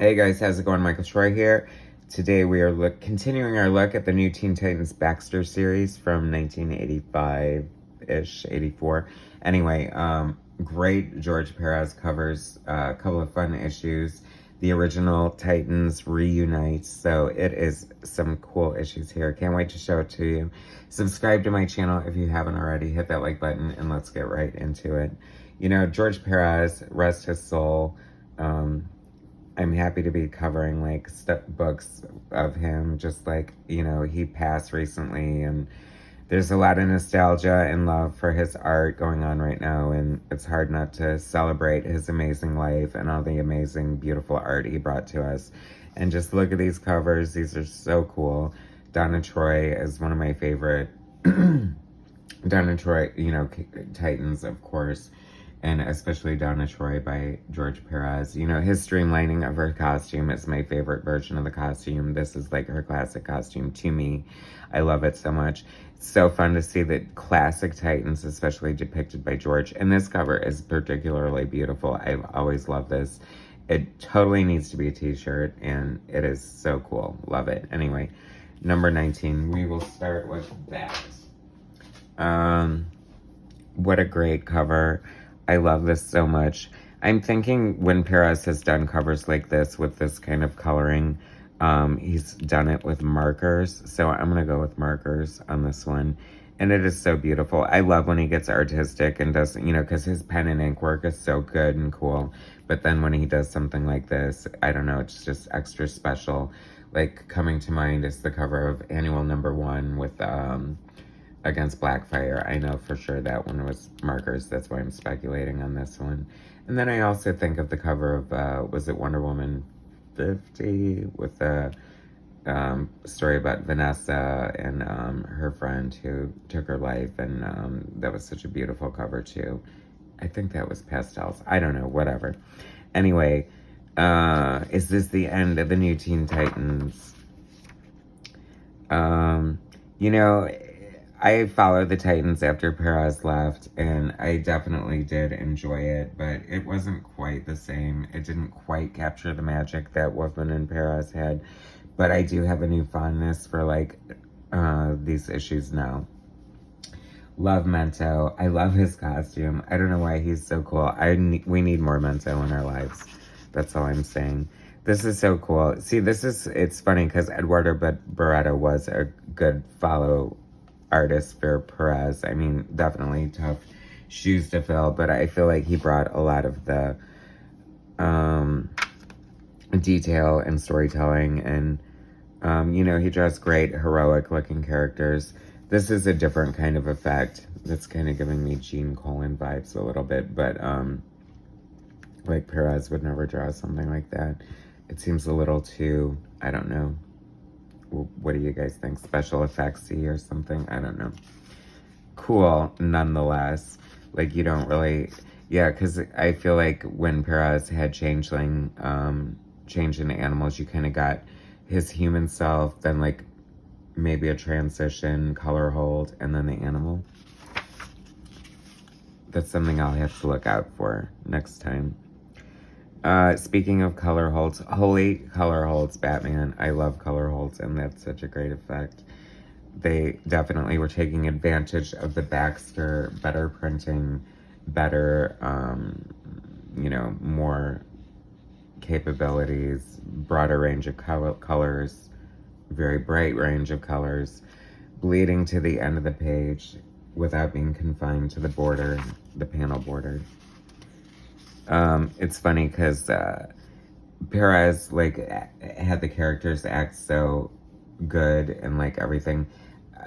Hey guys, how's it going? Michael Troy here. Today we are continuing our look at the new Teen Titans Baxter series from 1985-ish, 84. Anyway, great George PÉREZ covers a couple of fun issues. The original Titans reunites, so it is some cool issues here. Can't wait to show it to you. Subscribe to my channel if you haven't already. Hit that like button and let's get right into it. You know, George PÉREZ, rest his soul. I'm happy to be covering like books of him, just like, you know, he passed recently, and there's a lot of nostalgia and love for his art going on right now, and it's hard not to celebrate his amazing life and all the amazing, beautiful art he brought to us. And just look at these covers. These are so cool. Donna Troy is one of my favorite Donna Troy, you know, Titans, of course. And especially Donna Troy by George PÉREZ. You know, his streamlining of her costume is my favorite version of the costume. This is like her classic costume to me. I love it so much. It's so fun to see the classic Titans, especially depicted by George. And this cover is particularly beautiful. I've always loved this. It totally needs to be a t-shirt, and it is so cool. Love it. Anyway, number 19. We will start with that. What a great cover. I love this so much. I'm thinking when PÉREZ has done covers like this with this kind of coloring, he's done it with markers. So I'm going to go with markers on this one. And it is so beautiful. I love when he gets artistic and does, you know, because his pen and ink work is so good and cool. But then when he does something like this, I don't know, it's just extra special. Like, coming to mind is the cover of Annual #1 with, Against Blackfire. I know for sure that one was markers. That's why I'm speculating on this one. And then I also think of the cover of, was it Wonder Woman 50? With the story about Vanessa and her friend who took her life. And that was such a beautiful cover too. I think that was pastels. I don't know, whatever. Anyway, is this the end of the new Teen Titans? You know, I followed the Titans after PÉREZ left, and I definitely did enjoy it, but it wasn't quite the same. It didn't quite capture the magic that Wolfman and PÉREZ had, but I do have a new fondness for, like, these issues now. Love Mento. I love his costume. I don't know why he's so cool. We need more Mento in our lives. That's all I'm saying. This is so cool. See, it's funny because Eduardo Baretto was a good follow artist for PÉREZ. I mean, definitely tough shoes to fill, but I feel like he brought a lot of the detail and storytelling, and you know, he draws great heroic looking characters. This is a different kind of effect that's kind of giving me Gene Colan vibes a little bit, but like PÉREZ would never draw something like that. It seems a little too, I don't know. What do you guys think? Special effectsy or something? I don't know. Cool, nonetheless. Like, you don't really... Yeah, because I feel like when PÉREZ had Changeling, Change into Animals, you kind of got his human self, then, like, maybe a transition, color hold, and then the animal. That's something I'll have to look out for next time. Speaking of color holds, holy color holds, Batman. I love color holds, and that's such a great effect. They definitely were taking advantage of the Baxter, better printing, better, you know, more capabilities, broader range of colors, very bright range of colors, bleeding to the end of the page without being confined to the border, the panel border. It's funny because PÉREZ, like, had the characters act so good and, like, everything.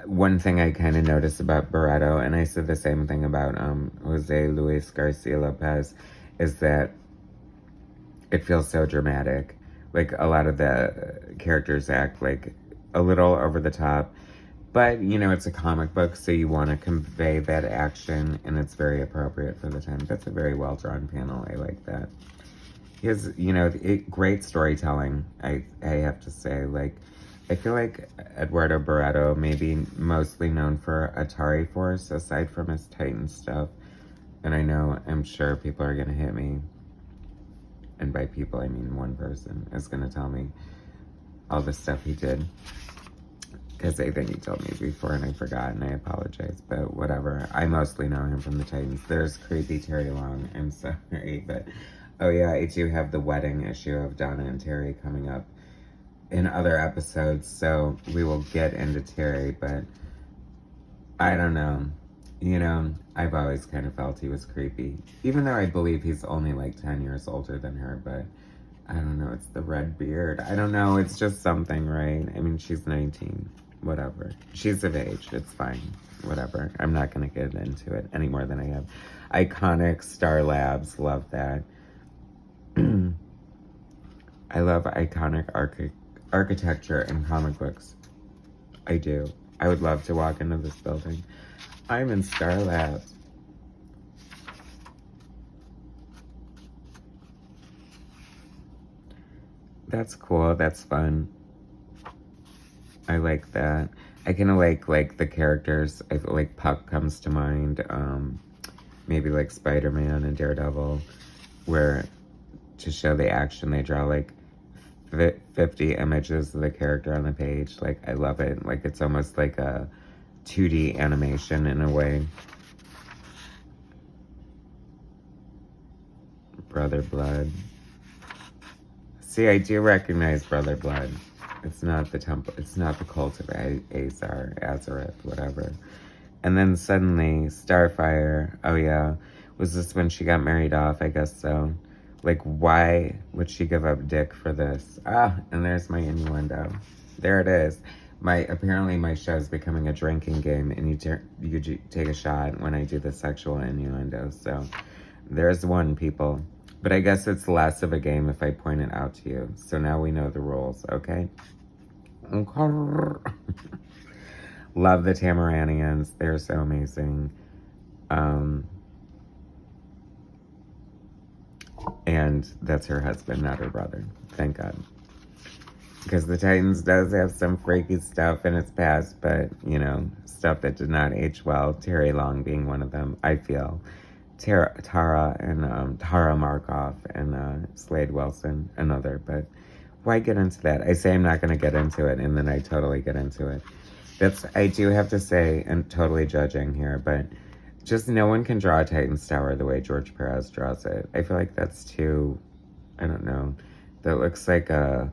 One thing I kind of noticed about Baretto, and I said the same thing about Jose Luis Garcia Lopez, is that it feels so dramatic. Like, a lot of the characters act, like, a little over the top. But, you know, it's a comic book, so you want to convey that action, and it's very appropriate for the time. That's a very well-drawn panel. I like that. He has, you know, great storytelling, I have to say. Like, I feel like Eduardo Baretto may be mostly known for Atari Force, aside from his Titan stuff. And I know, I'm sure people are going to hit me and by people, I mean one person, is going to tell me all the stuff he did. Because I think he told me before and I forgot and I apologize. But whatever. I mostly know him from the Titans. There's creepy Terry Long. I'm sorry. But, oh yeah, I do have the wedding issue of Donna and Terry coming up in other episodes. So we will get into Terry. But I don't know. You know, I've always kind of felt he was creepy. Even though I believe he's only like 10 years older than her. But I don't know. It's the red beard. I don't know. It's just something, right? I mean, she's 19. Whatever. She's of age. It's fine. Whatever. I'm not going to get into it any more than I have. Iconic Star Labs. Love that. I love iconic architecture in comic books. I do. I would love to walk into this building. I'm in Star Labs. That's cool. That's fun. I like that. I kind of like the characters. I feel like Puck comes to mind. Maybe like Spider-Man and Daredevil, where to show the action, they draw like 50 images of the character on the page. Like, I love it. Like, it's almost like a 2D animation in a way. Brother Blood. See, I do recognize Brother Blood. It's not the temple. It's not the cult of Azareth, whatever. And then suddenly, Starfire. Oh yeah, was this when she got married off? I guess so. Like, why would she give up Dick for this? Ah, and there's my innuendo. There it is. Apparently my show is becoming a drinking game, and you take a shot when I do the sexual innuendo. So there's one, people. But I guess it's less of a game if I point it out to you. So now we know the rules, okay? Love the Tamaranians. They're so amazing. And that's her husband, not her brother. Thank God. Because the Titans does have some freaky stuff in its past, but, you know, stuff that did not age well. Terry Long being one of them, I feel. Tara Markov and Slade Wilson, another. But why get into that? I say I'm not going to get into it, and then I totally get into it. I do have to say, and totally judging here, but just no one can draw a Titans Tower the way George Perez draws it. I feel like that's too, I don't know, that looks like a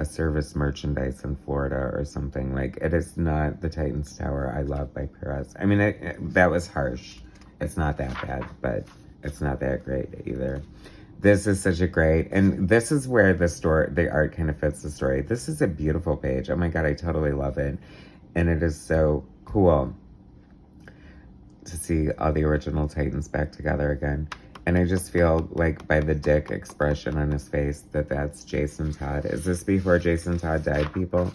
service merchandise in Florida or something. Like, it is not the Titans Tower I love by Perez. I mean, that was harsh. It's not that bad, but it's not that great either. This is such a great, and this is where the art kind of fits the story. This is a beautiful page. Oh my God, I totally love it. And it is so cool to see all the original Titans back together again. And I just feel like by the Dick expression on his face that's Jason Todd. Is this before Jason Todd died, people?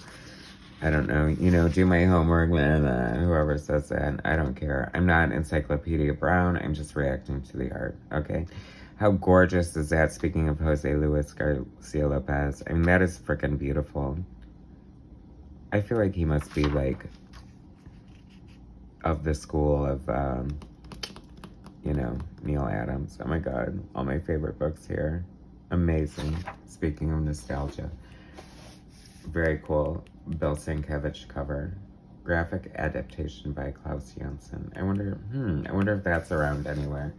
I don't know. You know, do my homework, blah, blah, whoever says that. I don't care. I'm not Encyclopedia Brown. I'm just reacting to the art, okay? How gorgeous is that? Speaking of Jose Luis Garcia Lopez. I mean, that is freaking beautiful. I feel like he must be like of the school of, you know, Neil Adams. Oh my God, all my favorite books here. Amazing. Speaking of nostalgia. Very cool. Bill Sienkiewicz cover. Graphic adaptation by Klaus Janson. I wonder if that's around anywhere.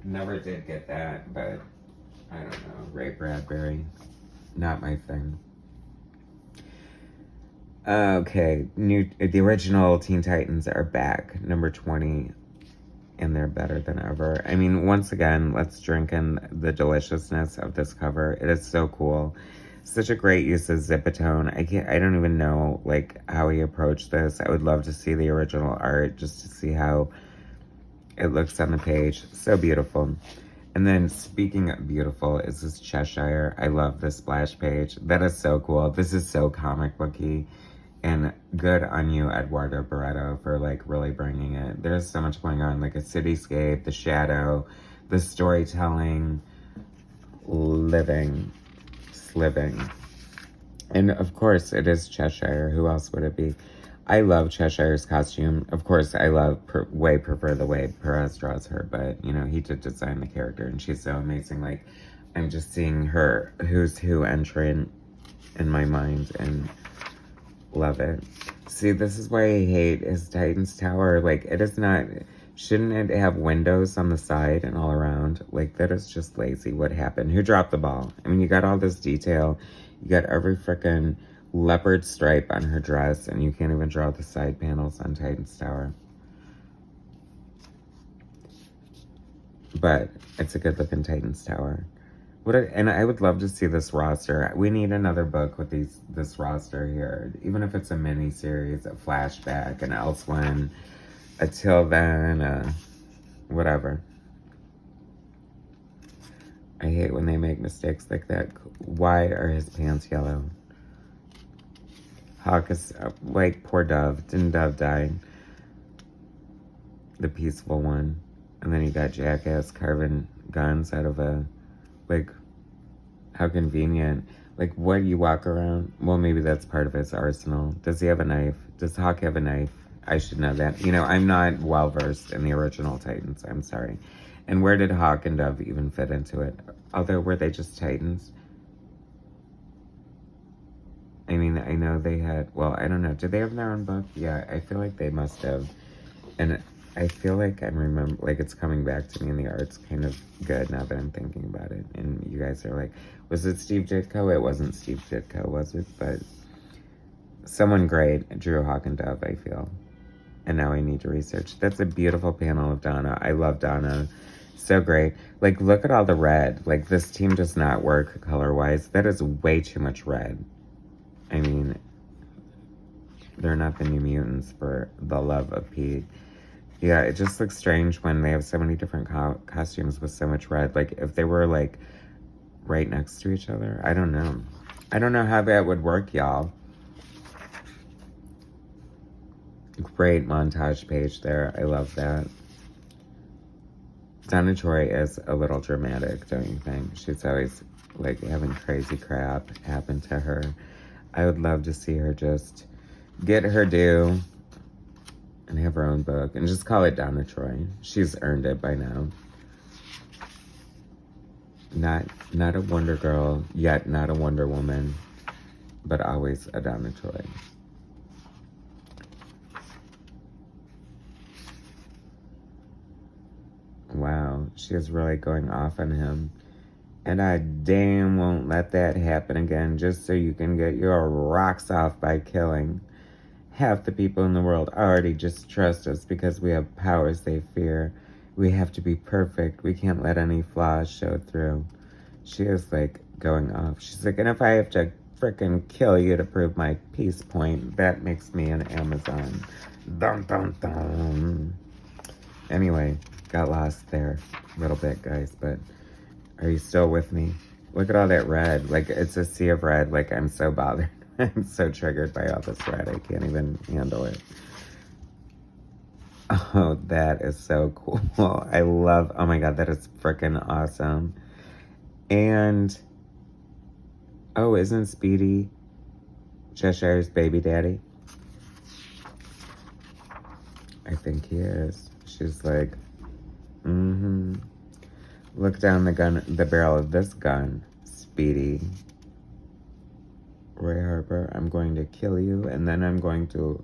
Never did get that, but I don't know. Ray Bradbury. Not my thing. Okay, the original Teen Titans are back, number 20, and they're better than ever. I mean, once again, let's drink in the deliciousness of this cover. It is so cool. Such a great use of Zipatone. I don't even know, like, how he approached this. I would love to see the original art just to see how it looks on the page. So beautiful. And then, speaking of beautiful, is this Cheshire. I love this splash page. That is so cool. This is so comic booky. And good on you, Eduardo Baretto, for, like, really bringing it. There's so much going on. Like, a cityscape, the shadow, the storytelling, living. And, of course, it is Cheshire. Who else would it be? I love Cheshire's costume. Of course, I way prefer the way Perez draws her, but, you know, he did design the character, and she's so amazing. Like, I'm just seeing her Who's Who entry in my mind, and love it. See, this is why I hate his Titan's Tower. Like, it is not... Shouldn't it have windows on the side and all around? Like, that is just lazy. What happened? Who dropped the ball? I mean, you got all this detail. You got every frickin' leopard stripe on her dress, and you can't even draw the side panels on Titan's Tower. But it's a good-looking Titan's Tower. And I would love to see this roster. We need another book with this roster here. Even if it's a mini-series, a flashback, an Elsewhere, a Till Then, whatever. I hate when they make mistakes like that. Why are his pants yellow? Hawk is, like, poor Dove. Didn't Dove die? The peaceful one. And then you got Jackass carving guns out of a, like, how convenient. Like, what, you walk around? Well, maybe that's part of his arsenal. Does he have a knife? Does Hawk have a knife? I should know that. You know, I'm not well-versed in the original Titans. I'm sorry. And where did Hawk and Dove even fit into it? Although, were they just Titans? I mean, I know they had... Well, I don't know. Did they have their own book? Yeah, I feel like they must have. And I feel like like, it's coming back to me, and the art's kind of good now that I'm thinking about it. And you guys are like, was it Steve Ditko? It wasn't Steve Ditko, was it? But someone great drew Hawk and Dove, I feel. And now I need to research. That's a beautiful panel of Donna. I love Donna. So great. Like, look at all the red. Like, this team does not work color-wise. That is way too much red. I mean, they're not the New Mutants, for the love of Pete. Yeah, it just looks strange when they have so many different costumes with so much red. Like, if they were, like, right next to each other, I don't know. I don't know how that would work, y'all. Great montage page there. I love that. Donna Troy is a little dramatic, don't you think? She's always, like, having crazy crap happen to her. I would love to see her just get her due and have her own book and just call it Donna Troy. She's earned it by now. Not a Wonder Girl, yet not a Wonder Woman, but always a Donna Troy. Wow, she is really going off on him. And I damn won't let that happen again, just so you can get your rocks off by killing. Half the people in the world already just trust us because we have powers they fear. We have to be perfect. We can't let any flaws show through. She is, like, going off. She's like, and if I have to frickin' kill you to prove my peace point, that makes me an Amazon. Dun, dun, dun. Anyway, got lost there a little bit, guys, but are you still with me? Look at all that red. Like, it's a sea of red. Like, I'm so bothered. I'm so triggered by all this red. I can't even handle it. Oh, that is so cool. I love... Oh, my God. That is freaking awesome. And... Oh, isn't Speedy Cheshire's baby daddy? I think he is. She's like... Mm-hmm. Look down the barrel of this gun, Speedy. Roy Harper, I'm going to kill you, and then I'm going to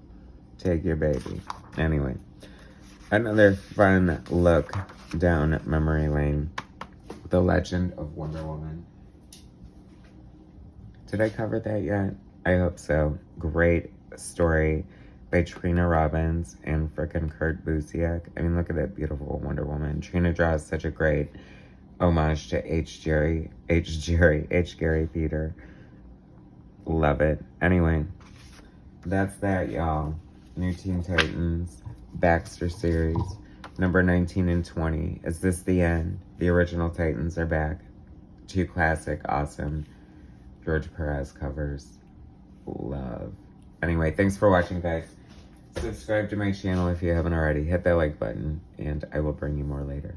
take your baby. Anyway, another fun look down memory lane. The Legend of Wonder Woman. Did I cover that yet? I hope so. Great story by Trina Robbins and frickin' Kurt Busiek. I mean, look at that beautiful Wonder Woman. Trina draws such a great homage to H. Gary Peter. Love it. Anyway, that's that, y'all. New Teen Titans Baxter Series, number 19 and 20. Is this the end? The original Titans are back. 2 classic, awesome George Perez covers. Love. Anyway, thanks for watching, guys. Subscribe to my channel if you haven't already. Hit that like button, and I will bring you more later.